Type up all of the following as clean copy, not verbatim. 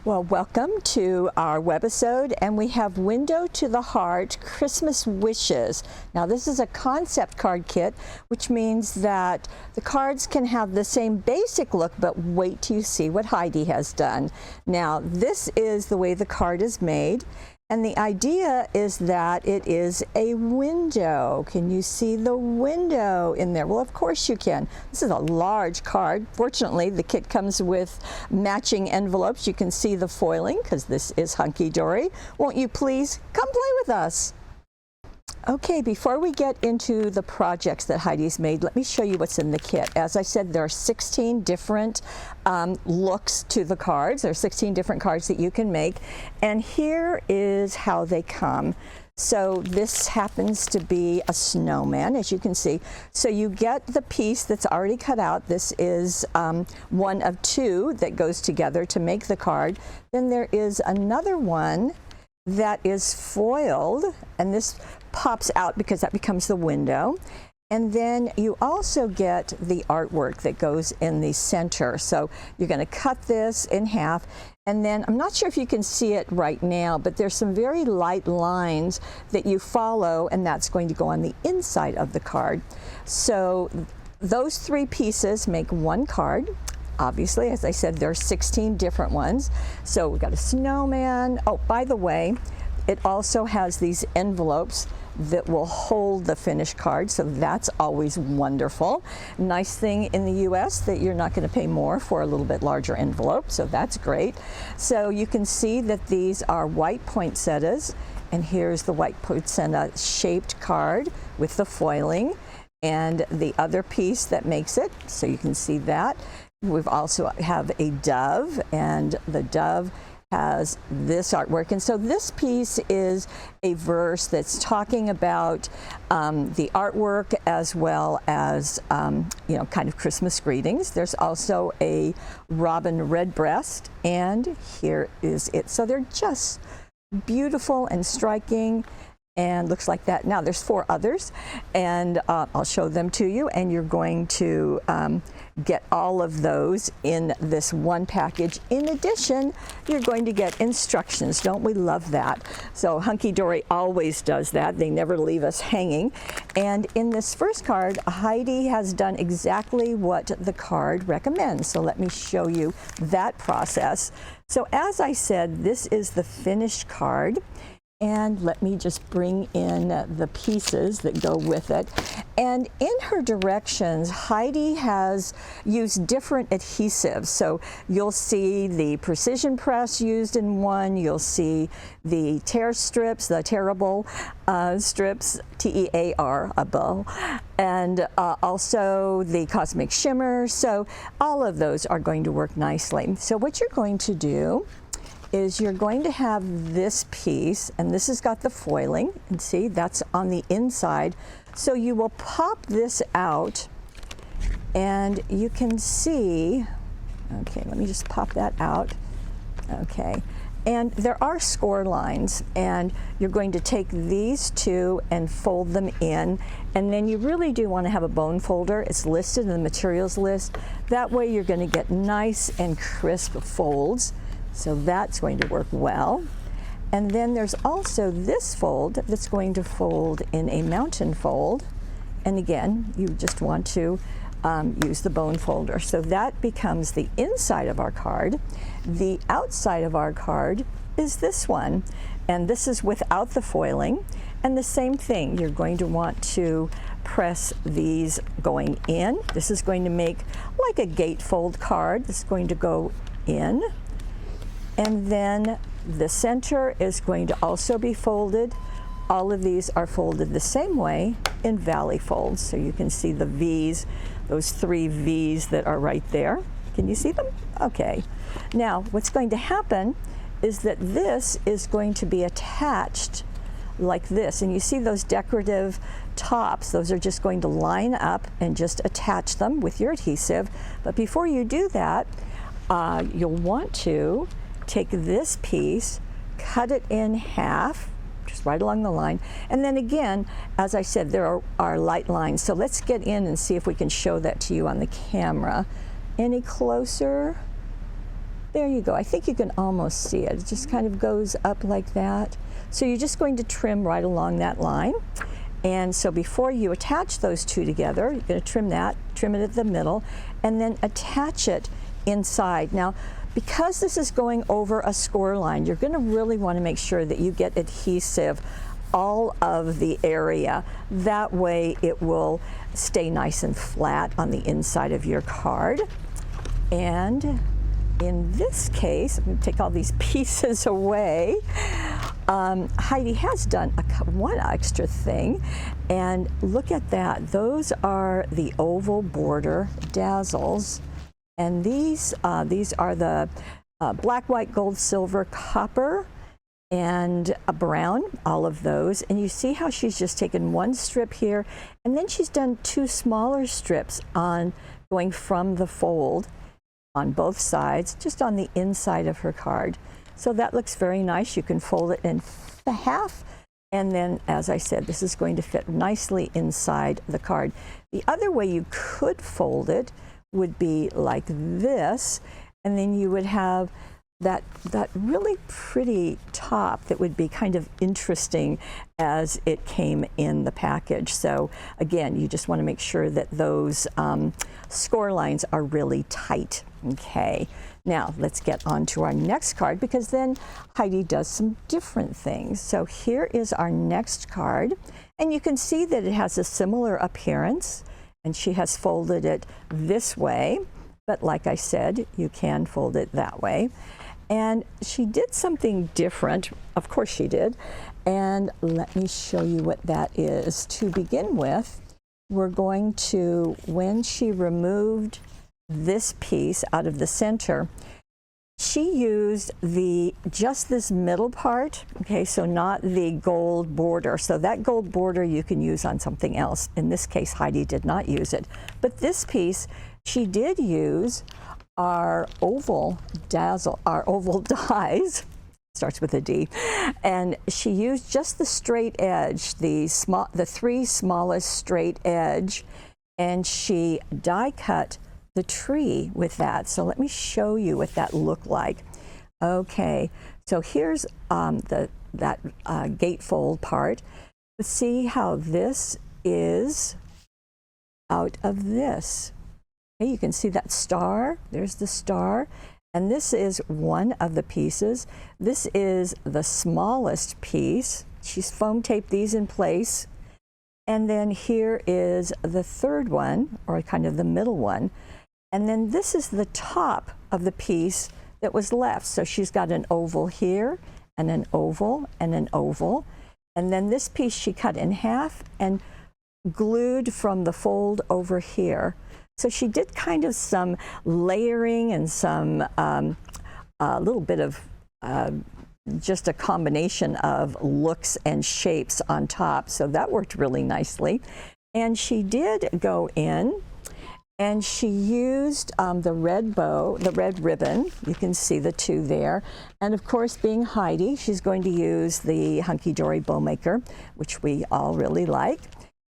Well, welcome to our webisode, and we have Window to the Heart Christmas Wishes. Now, this is a concept card kit, which means that the cards can have the same basic look, but wait till you see what Heidi has done. Now, this is the way the card is made. And the idea is that it is a window. Can you see the window in there? Well, of course you can. This is a large card. Fortunately, the kit comes with matching envelopes. You can see the foiling because this is Hunkydory. Won't you please come play with us? Okay, before we get into the projects that Heidi's made, let me show you what's in the kit. As I said, there are 16 different looks to the cards. There are 16 different cards that you can make, and here is how they come. So this happens to be a snowman, as you can see. So you get the piece that's already cut out. This is one of two that goes together to make the card. Then there is another one that is foiled, and this pops out because that becomes the window. And then you also get the artwork that goes in the center. So you're going to cut this in half, and then I'm not sure if you can see it right now, but there's some very light lines that you follow, and that's going to go on the inside of the card. So those three pieces make one card. Obviously, as I said, there are 16 different ones. So we've got a snowman. Oh, by the way, it also has these envelopes that will hold the finished card, so that's always wonderful. Nice thing in the US that you're not going to pay more for a little bit larger envelope, so that's great. So you can see that these are white poinsettias, and here's the white poinsettia shaped card with the foiling and the other piece that makes it, so you can see that. We've also have a dove, and the dove has this artwork. And so this piece is a verse that's talking about the artwork as well as, you know, kind of Christmas greetings. There's also a robin redbreast, and here is it. So they're just beautiful and striking. And looks like that. Now there's four others, and I'll show them to you, and you're going to get all of those in this one package. In addition, you're going to get instructions. Don't we love that? So Hunkydory always does that. They never leave us hanging. And in this first card, Heidi has done exactly what the card recommends. So let me show you that process. So as I said, this is the finished card. And let me just bring in the pieces that go with it. And in her directions, Heidi has used different adhesives. So you'll see the precision press used in one. You'll see the tear strips, the tearable strips, T-E-A-R-able, and also the cosmic shimmer. So all of those are going to work nicely. So what you're going to do is you're going to have this piece, and this has got the foiling, and see, that's on the inside. So you will pop this out, and you can see, okay, let me just pop that out, okay. And there are score lines, and you're going to take these two and fold them in, and then you really do want to have a bone folder. It's listed in the materials list. That way you're going to get nice and crisp folds. So that's going to work well. And then there's also this fold that's going to fold in a mountain fold. And again, you just want to use the bone folder. So that becomes the inside of our card. The outside of our card is this one. And this is without the foiling. And the same thing, you're going to want to press these going in. This is going to make like a gatefold card. This is going to go in. And then the center is going to also be folded. All of these are folded the same way in valley folds. So you can see the V's, those three V's that are right there. Can you see them? Okay. Now, what's going to happen is that this is going to be attached like this. And you see those decorative tops, those are just going to line up and just attach them with your adhesive. But before you do that, you'll want to take this piece, cut it in half, just right along the line. And then again, as I said, there are light lines. So let's get in and see if we can show that to you on the camera. Any closer? There you go. I think you can almost see it. It just kind of goes up like that. So you're just going to trim right along that line. And so before you attach those two together, you're going to trim that, trim it at the middle, and then attach it inside. Now, because this is going over a score line, you're going to really want to make sure that you get adhesive all of the area. That way it will stay nice and flat on the inside of your card. And in this case, I'm going to take all these pieces away. Heidi has done one extra thing, and look at that. Those are the oval border dazzles, and these are the black, white, gold, silver, copper, and a brown, all of those. And you see how she's just taken one strip here, and then she's done two smaller strips on going from the fold on both sides, just on the inside of her card. So that looks very nice. You can fold it in half, and then, as I said, this is going to fit nicely inside the card. The other way you could fold it would be like this, and then you would have that really pretty top that would be kind of interesting as it came in the package. So again, you just want to make sure that those score lines are really tight. Okay, now let's get on to our next card, because then Heidi does some different things. So here is our next card, and you can see that it has a similar appearance, and she has folded it this way, but like I said, you can fold it that way. And she did something different, of course she did, and let me show you what that is. To begin with, we're going to, when she removed this piece out of the center, she used just this middle part, okay, so not the gold border. So that gold border you can use on something else. In this case, Heidi did not use it. But this piece, she did use our oval dies, starts with a D, and she used just the straight edge, the three smallest straight edge, and she die cut the tree with that. So let me show you what that looked like. Okay, so here's that gatefold part. See how this is out of this. Okay, you can see that star. There's the star. And this is one of the pieces. This is the smallest piece. She's foam taped these in place. And then here is the third one, or kind of the middle one. And then this is the top of the piece that was left. So she's got an oval here, and an oval, and an oval. And then this piece she cut in half and glued from the fold over here. So she did kind of some layering and some a little bit of just a combination of looks and shapes on top. So that worked really nicely. And she did go in and she used the red bow, the red ribbon. You can see the two there. And of course, being Heidi, she's going to use the Hunkydory bow maker, which we all really like.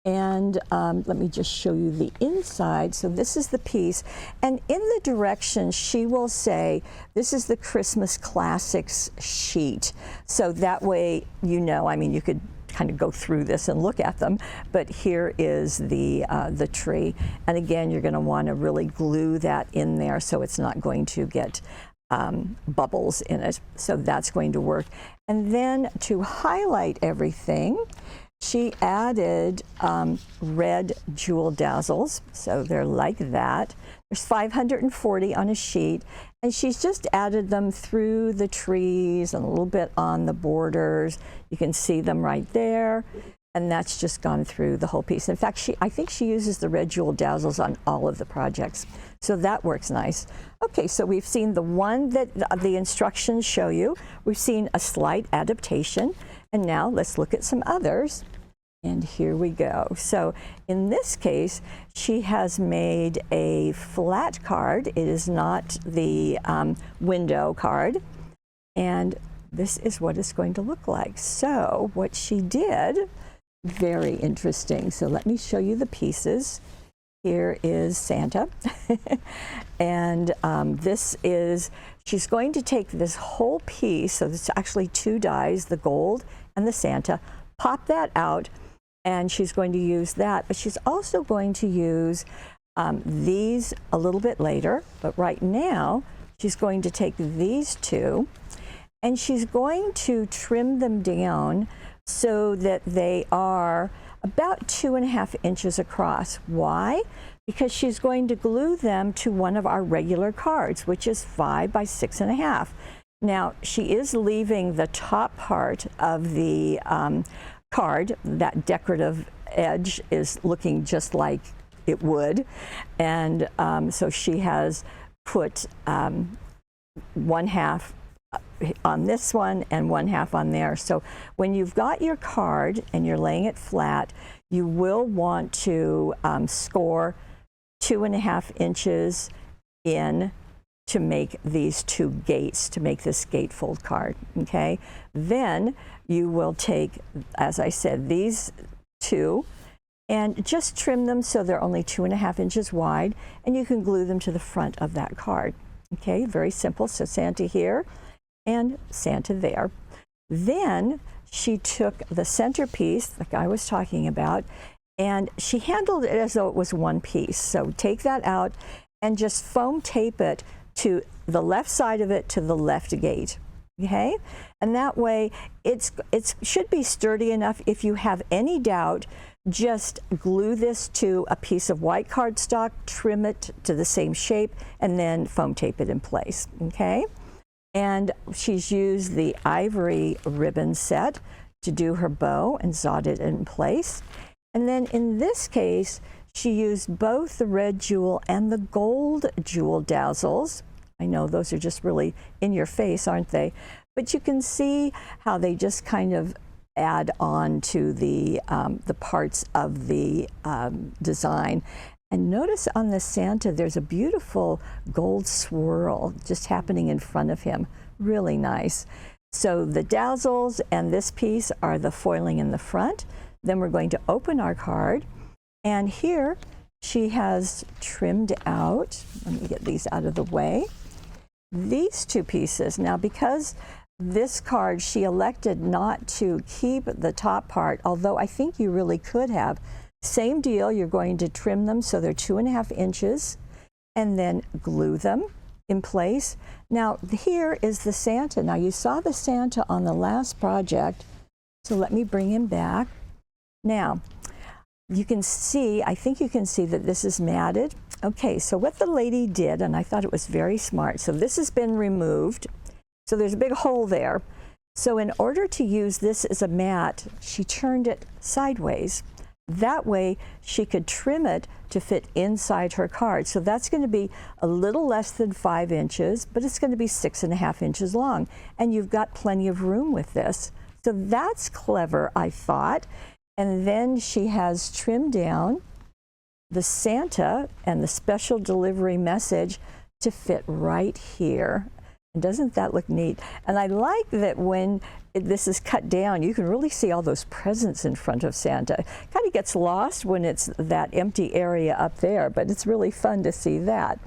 And let me just show you the inside. So this is the piece, and in the directions she will say this is the Christmas Classics sheet. So that way, you know, I mean, you could kind of go through this and look at them, but here is the tree. And again, you're going to want to really glue that in there so it's not going to get bubbles in it. So that's going to work. And then to highlight everything, she added red jewel dazzles, so they're like that. There's 540 on a sheet, and she's just added them through the trees and a little bit on the borders. You can see them right there, and that's just gone through the whole piece. In fact, I think she uses the red jewel dazzles on all of the projects, so that works nice. Okay, so we've seen the one that the instructions show you. We've seen a slight adaptation. And now let's look at some others. And here we go. So in this case, she has made a flat card. It is not the window card. And this is what it's going to look like. So what she did, very interesting. So let me show you the pieces. Here is Santa. And she's going to take this whole piece, so it's actually two dies, the gold and the Santa, pop that out, and she's going to use that, but she's also going to use these a little bit later, but right now she's going to take these two and she's going to trim them down so that they are about 2.5 inches across. Why? Because she's going to glue them to one of our regular cards, which is 5 by 6.5. Now, she is leaving the top part of the card, that decorative edge is looking just like it would, and so she has put 1/2 on this one and 1/2 on there. So when you've got your card and you're laying it flat, you will want to score 2.5 inches in to make these two gates, to make this gatefold card, okay? Then you will take, as I said, these two and just trim them so they're only 2.5 inches wide, and you can glue them to the front of that card, okay? Very simple. So Santa here and Santa there. Then she took the centerpiece, like I was talking about, and she handled it as though it was one piece. So take that out and just foam tape it to the left side of it to the left gate, okay? And that way it should be sturdy enough. If you have any doubt, just glue this to a piece of white cardstock, trim it to the same shape, and then foam tape it in place, okay? And she's used the ivory ribbon set to do her bow and sawed it in place. And then in this case, she used both the red jewel and the gold jewel dazzles. I know those are just really in your face, aren't they? But you can see how they just kind of add on to the parts of the design. And notice on the Santa, there's a beautiful gold swirl just happening in front of him. Really nice. So the dazzles and this piece are the foiling in the front. Then we're going to open our card. And here she has trimmed out, let me get these out of the way, these two pieces. Now, because this card, she elected not to keep the top part, although I think you really could have. Same deal, you're going to trim them so they're 2.5 inches and then glue them in place. Now, here is the Santa. Now, you saw the Santa on the last project, so let me bring him back. Now, you can see, I think you can see that this is matted. Okay, so what the lady did, and I thought it was very smart, so this has been removed. So there's a big hole there. So in order to use this as a mat, she turned it sideways. That way she could trim it to fit inside her card. So that's going to be a little less than 5 inches, but it's going to be 6.5 inches long. And you've got plenty of room with this. So that's clever, I thought. And then she has trimmed down the Santa and the special delivery message to fit right here. And doesn't that look neat? And I like that when this is cut down, you can really see all those presents in front of Santa. It kind of gets lost when it's that empty area up there, but it's really fun to see that.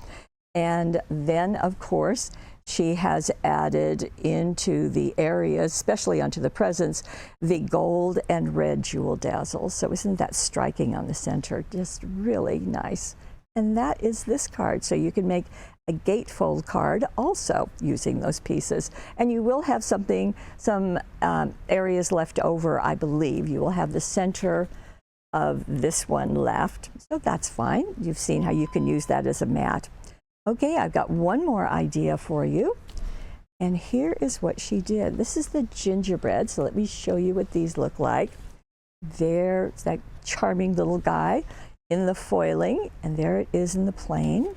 And then, of course, she has added into the areas, especially onto the presents, the gold and red jewel dazzles. So isn't that striking on the center? Just really nice. And that is this card. So you can make a gatefold card also using those pieces. And you will have some areas left over, I believe. You will have the center of this one left. So that's fine. You've seen how you can use that as a mat. Okay, I've got one more idea for you. And here is what she did. This is the gingerbread. So let me show you what these look like. There's that charming little guy in the foiling, and there it is in the plain.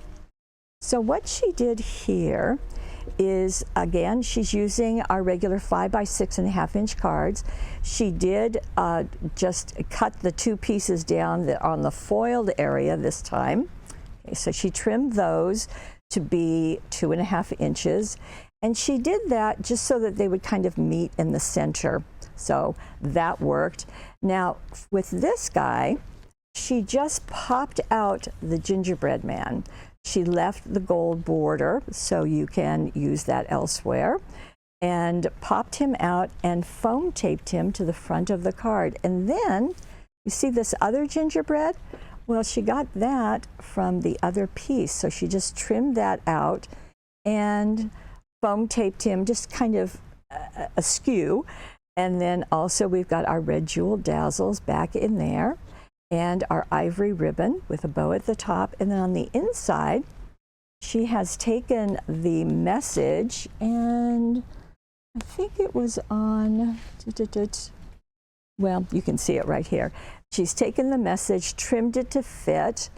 So what she did here is, again, she's using our regular 5 by 6.5 inch cards. She did just cut the two pieces down on the foiled area this time. Okay, so she trimmed those to be 2.5 inches. And she did that just so that they would kind of meet in the center. So that worked. Now, with this guy, she just popped out the gingerbread man. She left the gold border, so you can use that elsewhere, and popped him out and foam taped him to the front of the card. And then, you see this other gingerbread? Well, she got that from the other piece, so she just trimmed that out and foam taped him just kind of askew. And then also we've got our red jewel dazzles back in there, and our ivory ribbon with a bow at the top. And then on the inside, she has taken the message, and I think it was on, well, you can see it right here. She's taken the message, trimmed it to fit,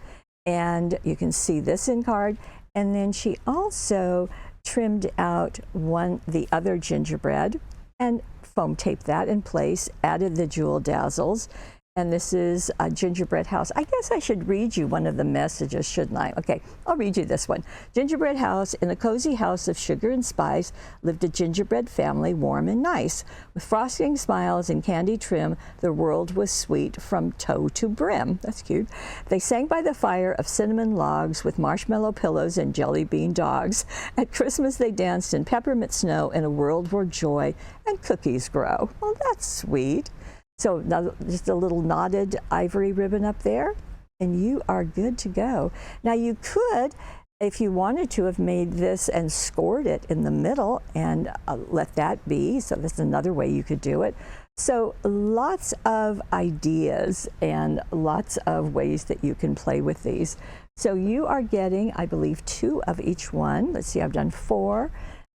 and you can see this in card. And then she also trimmed out the other gingerbread and foam taped that in place, added the jewel dazzles. And this is a gingerbread house. I guess I should read you one of the messages, shouldn't I? Okay, I'll read you this one. Gingerbread house, in a cozy house of sugar and spice, lived a gingerbread family, warm and nice. With frosting smiles and candy trim, the world was sweet from toe to brim. That's cute. They sang by the fire of cinnamon logs with marshmallow pillows and jelly bean dogs. At Christmas they danced in peppermint snow in a world where joy and cookies grow. Well, that's sweet. So now just a little knotted ivory ribbon up there, and you are good to go. Now you could, if you wanted to, have made this and scored it in the middle and let that be. So that's another way you could do it. So lots of ideas and lots of ways that you can play with these. So you are getting, I believe, 2 of each one. Let's see, I've done 4.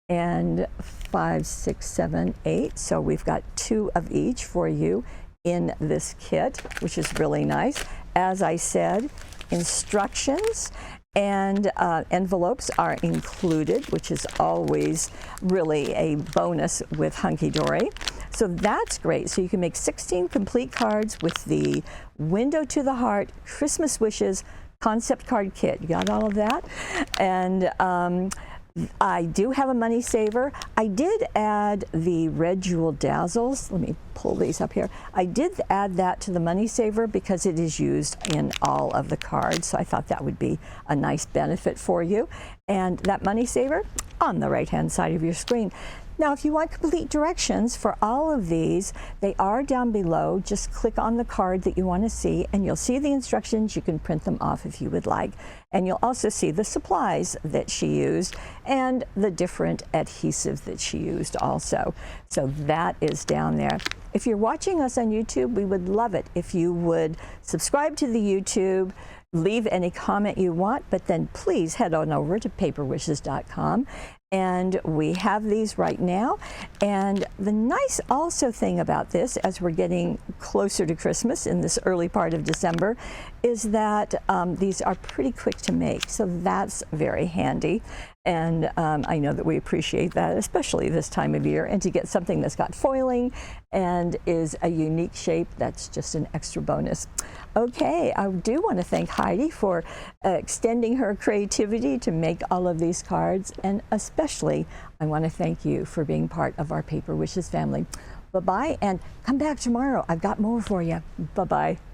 And 5, 6, 7, 8. So we've got 2 of each for you in this kit, which is really nice. As I said, instructions and envelopes are included, which is always really a bonus with Hunkydory. So that's great. So you can make 16 complete cards with the Window to the Heart Christmas Wishes concept card kit. You got all of that? And I do have a money saver. I did add the red jewel dazzles. Let me pull these up here. I did add that to the money saver because it is used in all of the cards. So I thought that would be a nice benefit for you. And that money saver on the right-hand side of your screen. Now, if you want complete directions for all of these, they are down below. Just click on the card that you want to see, and you'll see the instructions. You can print them off if you would like. And you'll also see the supplies that she used and the different adhesive that she used also. So that is down there. If you're watching us on YouTube, we would love it if you would subscribe to the YouTube, leave any comment you want, but then please head on over to paperwishes.com. And we have these right now. And the nice also thing about this, as we're getting closer to Christmas in this early part of December, is that these are pretty quick to make. So that's very handy. And I know that we appreciate that, especially this time of year. And to get something that's got foiling and is a unique shape, that's just an extra bonus. Okay, I do want to thank Heidi for extending her creativity to make all of these cards. And especially, I want to thank you for being part of our Paper Wishes family. Bye-bye, and come back tomorrow. I've got more for you. Bye-bye.